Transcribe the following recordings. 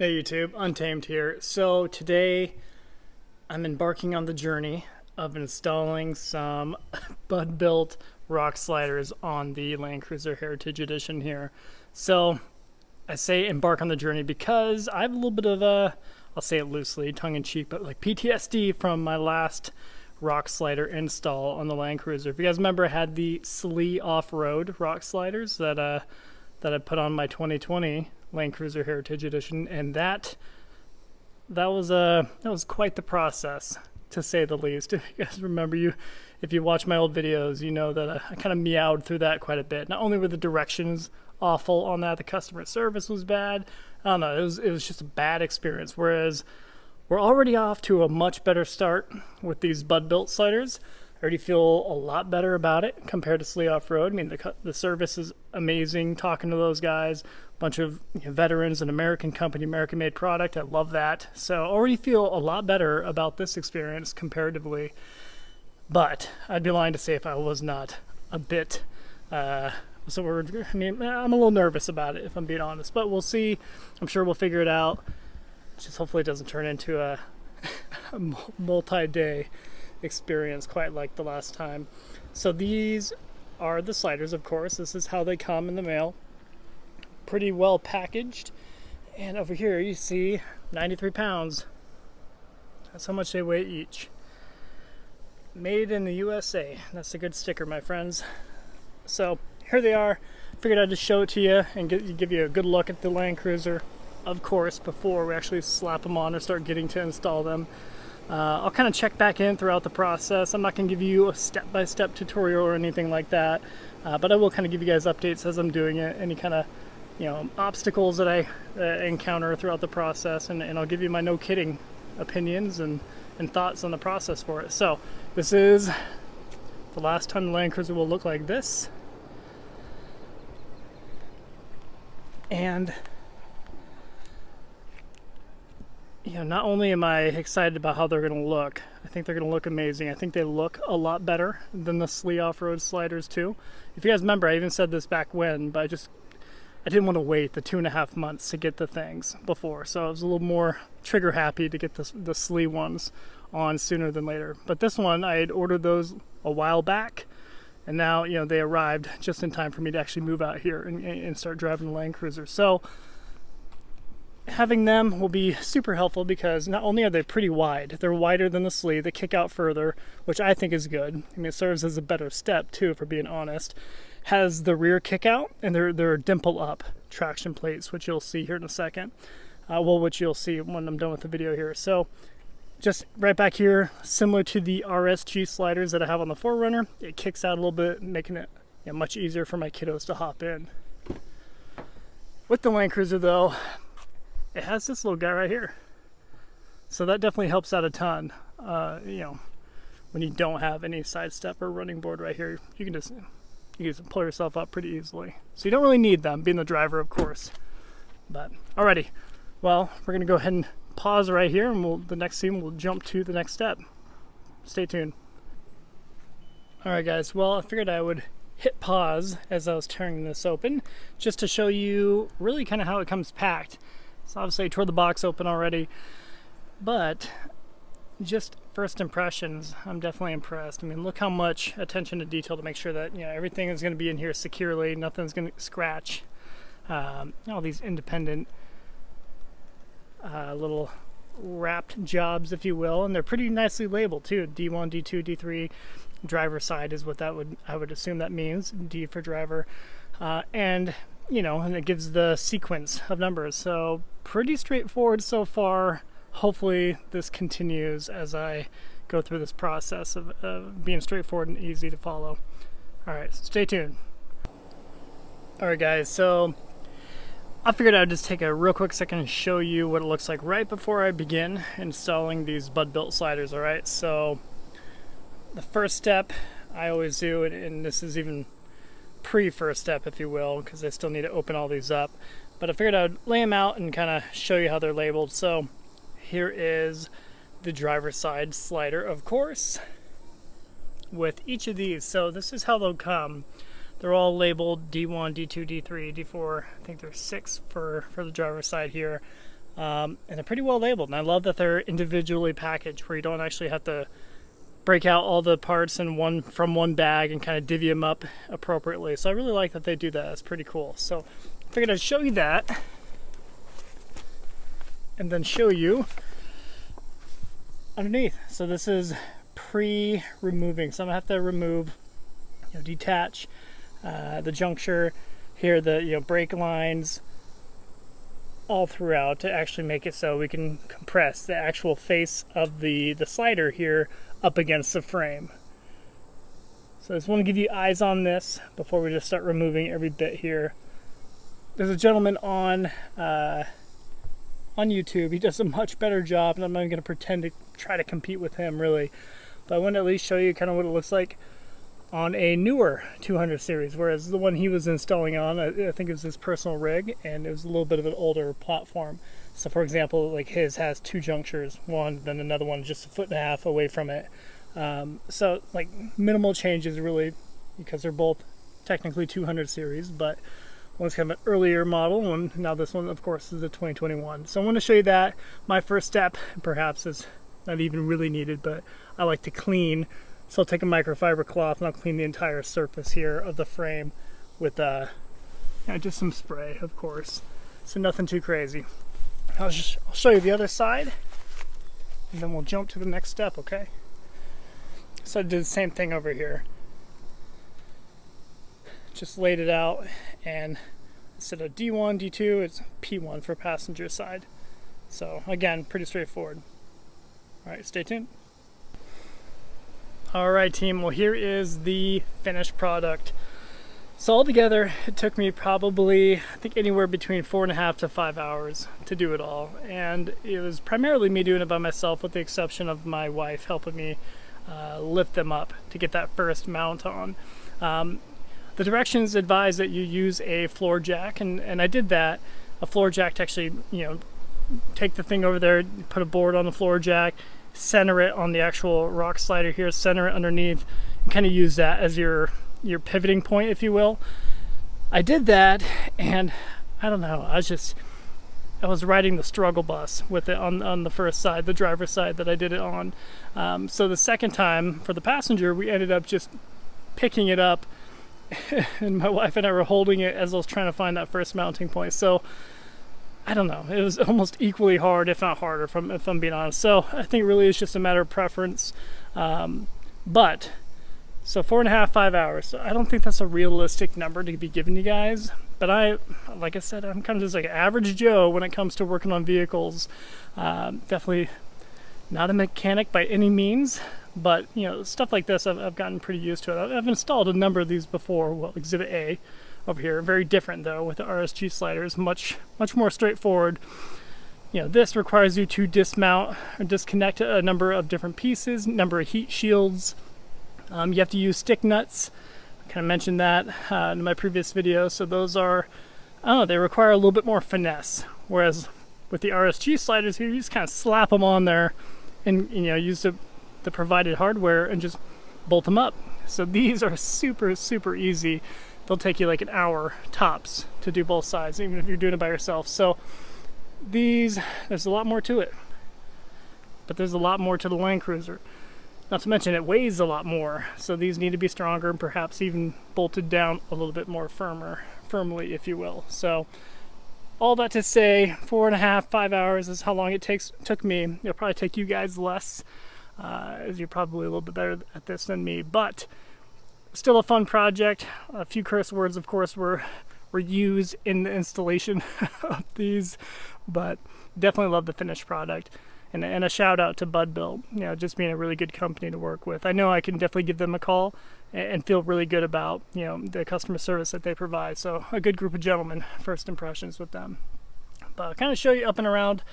Hey YouTube, Untamed here. So today I'm embarking on the journey of installing some Budbuilt rock sliders on the Land Cruiser Heritage Edition here. So I say embark on the journey because I have a little bit of a, I'll say it loosely, tongue-in-cheek, but like PTSD from my last rock slider install on the Land Cruiser. If you guys remember, I had the Slee Off-road rock sliders that I put on my 2020 Land Cruiser Heritage Edition, and that was quite the process, to say the least. If you guys remember, if you watch my old videos, you know that I kind of meowed through that quite a bit. Not only were the directions awful on that, the customer service was bad. I don't know, it was just a bad experience. Whereas we're already off to a much better start with these Budbuilt sliders. I already feel a lot better about it compared to Slee Off-road. I mean, the service is amazing. Talking to those guys, a bunch of veterans, an American company, American-made product. I love that. So I already feel a lot better about this experience comparatively. But I'd be lying to say if I was not a bit. I'm a little nervous about it, if I'm being honest. But we'll see. I'm sure we'll figure it out. Just hopefully it doesn't turn into a multi-day experience quite like the last time. So these are the sliders, of course. This is how they come in the mail. Pretty well packaged. And over here you see 93 pounds. That's how much they weigh each. Made in the USA. That's a good sticker, my friends. So here they are. Figured I'd just show it to you and give you a good look at the Land Cruiser, of course, before we actually slap them on or start getting to install them. I'll kind of check back in throughout the process. I'm not going to give you a step-by-step tutorial or anything like that, but I will kind of give you guys updates as I'm doing it, any kind of obstacles that I encounter throughout the process, and I'll give you my no-kidding opinions and thoughts on the process for it. So this is the last time the Land Cruiser will look like this. And not only am I excited about how they're going to look, I think they're going to look amazing. I think they look a lot better than the Slee Off-road sliders too. If you guys remember, I even said this back when, but I didn't want to wait the 2.5 months to get the things before. So I was a little more trigger happy to get the Slee ones on sooner than later. But this one, I had ordered those a while back, and now they arrived just in time for me to actually move out here and start driving the Land Cruiser. So having them will be super helpful because not only are they pretty wide, they're wider than the Slee, they kick out further, which I think is good. I mean, it serves as a better step too, for being honest. Has the rear kick out, and they're dimple up traction plates, which you'll see here in a second. Which you'll see when I'm done with the video here. So just right back here, similar to the RSG sliders that I have on the 4Runner, it kicks out a little bit, making it much easier for my kiddos to hop in. With the Land Cruiser though, it has this little guy right here. So that definitely helps out a ton. When you don't have any side step or running board right here, you can just pull yourself up pretty easily. So you don't really need them, being the driver, of course. But alrighty, well, we're gonna go ahead and pause right here, and the next scene we'll jump to the next step. Stay tuned. Alright guys, well, I figured I would hit pause as I was tearing this open, just to show you really kind of how it comes packed. So obviously I tore the box open already, but just first impressions, I'm definitely impressed. I mean, look how much attention to detail to make sure that everything is going to be in here securely, nothing's going to scratch. All these independent little wrapped jobs, if you will, and they're pretty nicely labeled too. D1, D2, D3. Driver side is what I would assume that means. D for driver, and it gives the sequence of numbers. So pretty straightforward so far. Hopefully this continues as I go through this process of being straightforward and easy to follow. Alright, so stay tuned. Alright guys, so I figured I'd just take a real quick second and show you what it looks like right before I begin installing these Budbuilt sliders. Alright, so the first step I always do, and this is even pre-first step, if you will, because I still need to open all these up, but I figured I would lay them out and kind of show you how they're labeled. So here is the driver's side slider, of course, with each of these. So this is how they'll come. They're all labeled D1, D2, D3, D4. I think there's 6 for the driver's side here. And they're pretty well labeled, and I love that they're individually packaged where you don't actually have to break out all the parts in from one bag and kind of divvy them up appropriately. So I really like that they do that. It's pretty cool. So I figured I'd show you that and then show you underneath. So this is pre-removing, so I'm gonna have to remove, detach the juncture here, the brake lines all throughout to actually make it so we can compress the actual face of the slider here up against the frame. So I just want to give you eyes on this before we just start removing every bit here. There's a gentleman on YouTube. He does a much better job, and I'm not even going to pretend to try to compete with him really, but I want to at least show you kind of what it looks like on a newer 200 series, whereas the one he was installing on, I think it was his personal rig, and it was a little bit of an older platform. So for example, like his has two junctures, one, then another one just 1.5 feet away from it. So like minimal changes really, because they're both technically 200 series, but one's kind of an earlier model, and now this one of course is the 2021. So I want to show you that. My first step, perhaps, is not even really needed, but I like to clean. So I'll take a microfiber cloth and I'll clean the entire surface here of the frame with just some spray, of course. So nothing too crazy. I'll show you the other side, and then we'll jump to the next step, okay? So I did the same thing over here. Just laid it out, and instead of D1, D2, it's P1 for passenger side. So again, pretty straightforward. All right, stay tuned. All right, team, well, here is the finished product. So altogether, it took me probably, I think, anywhere between 4.5 to 5 hours to do it all. And it was primarily me doing it by myself, with the exception of my wife helping me lift them up to get that first mount on. The directions advise that you use a floor jack, and I did that. A floor jack to actually, take the thing over there, put a board on the floor jack, center it on the actual rock slider here, center it underneath, and kind of use that as your pivoting point, if you will. I did that, and I don't know, I was riding the struggle bus with it on the first side, the driver's side that I did it on. So the second time for the passenger, we ended up just picking it up, and my wife and I were holding it as I was trying to find that first mounting point. So I don't know, it was almost equally hard, if not harder, if I'm being honest. So I think really it's just a matter of preference. But so 4.5, 5 hours. So I don't think that's a realistic number to be giving you guys. But like I said, I'm kind of just like an average Joe when it comes to working on vehicles. Definitely not a mechanic by any means, but stuff like this I've gotten pretty used to it. I've installed a number of these before. Well, Exhibit A over here, very different though with the RSG sliders, much more straightforward. This requires you to dismount or disconnect a number of different pieces, number of heat shields. You have to use stick nuts. I kind of mentioned that in my previous video. So those are, they require a little bit more finesse. Whereas with the RSG sliders here, you just kind of slap them on there and use the provided hardware and just bolt them up. So these are super easy. They'll take you like an hour tops to do both sides, even if you're doing it by yourself. So there's a lot more to it, but there's a lot more to the Land Cruiser. Not to mention it weighs a lot more, so these need to be stronger and perhaps even bolted down a little bit more firmly, if you will. So all that to say, 4.5, 5 hours is how long it took me. It'll probably take you guys less, as you're probably a little bit better at this than me, but still a fun project. A few curse words, of course, were used in the installation of these, but definitely love the finished product. And a shout out to Budbuilt, just being a really good company to work with. I know I can definitely give them a call and feel really good about, the customer service that they provide. So a good group of gentlemen, first impressions with them. But I'll kind of show you up and around.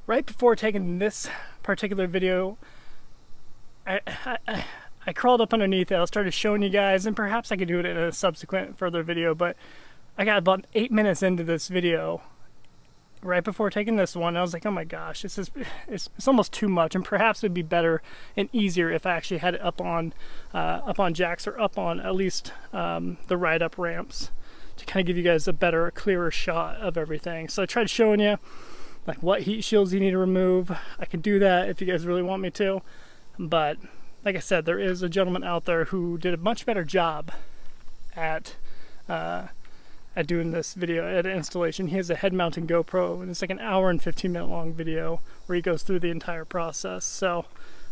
Right before taking this particular video, I crawled up underneath it. I started showing you guys, and perhaps I could do it in a subsequent further video, but I got about 8 minutes into this video right before taking this one. I was like, oh my gosh, it's almost too much, and perhaps it'd be better and easier if I actually had it up on jacks, or up on at least the ride-up ramps, to kind of give you guys a better, clearer shot of everything. So I tried showing you like what heat shields you need to remove. I can do that if you guys really want me to, but like I said, there is a gentleman out there who did a much better job at doing this video, at installation. He has a head mounted GoPro, and it's like an hour and 15-minute long video where he goes through the entire process. So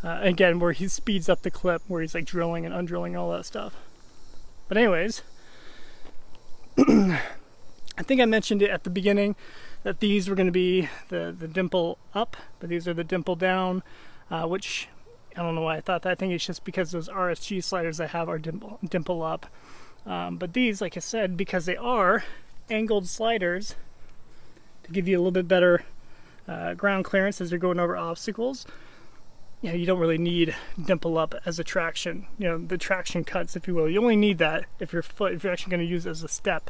again, where he speeds up the clip, where he's like drilling and undrilling all that stuff. But anyways, I think I mentioned it at the beginning that these were going to be the dimple up, but these are the dimple down, which I don't know why I thought that. I think it's just because those RSG sliders I have are dimple up. But these, like I said, because they are angled sliders, to give you a little bit better ground clearance as you're going over obstacles, you know, you don't really need dimple up as a traction. You know, the traction cuts, if you will. You only need that if you're actually going to use it as a step.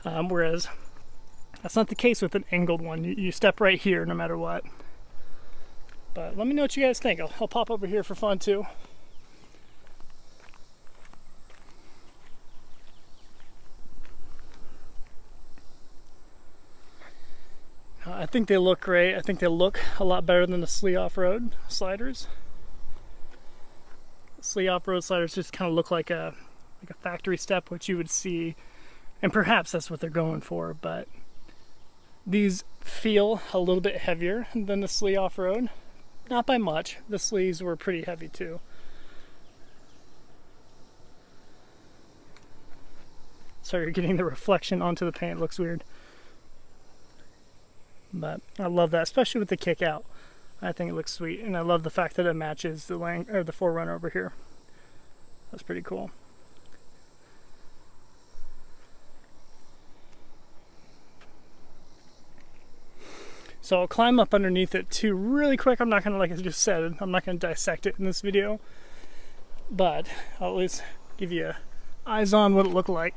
Whereas that's not the case with an angled one. You step right here no matter what. But let me know what you guys think. I'll pop over here for fun too. I think they look great. I think they look a lot better than the Slee Off-road sliders. Slee Off-road sliders just kind of look like a factory step, which you would see, and perhaps that's what they're going for, but these feel a little bit heavier than the Slee Off-road. Not by much. The sleeves were pretty heavy too. Sorry, you're getting the reflection onto the paint. It looks weird. But I love that, especially with the kick out. I think it looks sweet, and I love the fact that it matches the the Forerunner over here. That's pretty cool. So I'll climb up underneath it too really quick. I'm not gonna, like I just said, I'm not gonna dissect it in this video, but I'll at least give you eyes on what it looked like.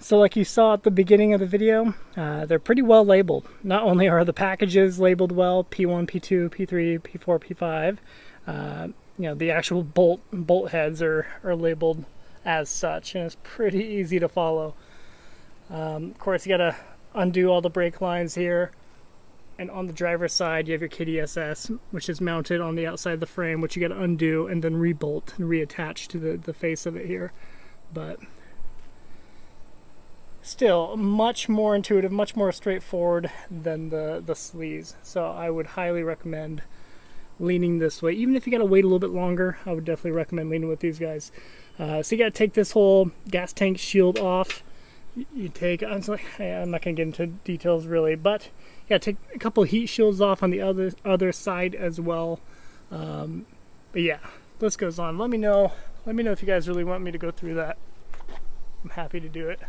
So like you saw at the beginning of the video, they're pretty well labeled. Not only are the packages labeled well, P1, P2, P3, P4, P5, you know, the actual bolt heads are labeled as such, and it's pretty easy to follow. Of course, you gotta undo all the brake lines here, and on the driver's side you have your KDSS, which is mounted on the outside of the frame, which you gotta undo and then rebolt and reattach to the face of it here. But still much more intuitive, much more straightforward than the Slees. So I would highly recommend leaning this way. Even if you gotta wait a little bit longer, I would definitely recommend leaning with these guys. So you gotta take this whole gas tank shield off. You take, I'm not gonna get into details really, but you gotta take a couple of heat shields off on the other side as well. But yeah, list goes on. Let me know if you guys really want me to go through that. I'm happy to do it.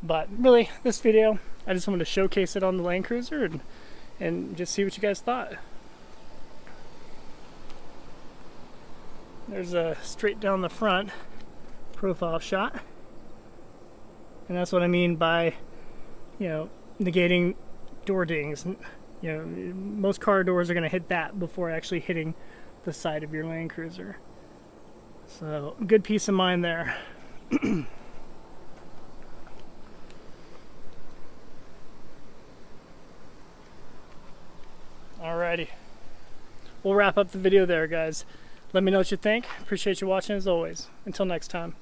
But really, this video, I just wanted to showcase it on the Land Cruiser and just see what you guys thought. There's a straight down the front profile shot. And that's what I mean by, you know, negating door dings. You know, most car doors are going to hit that before actually hitting the side of your Land Cruiser. So, good peace of mind there. Alrighty. We'll wrap up the video there, guys. Let me know what you think. Appreciate you watching as always. Until next time.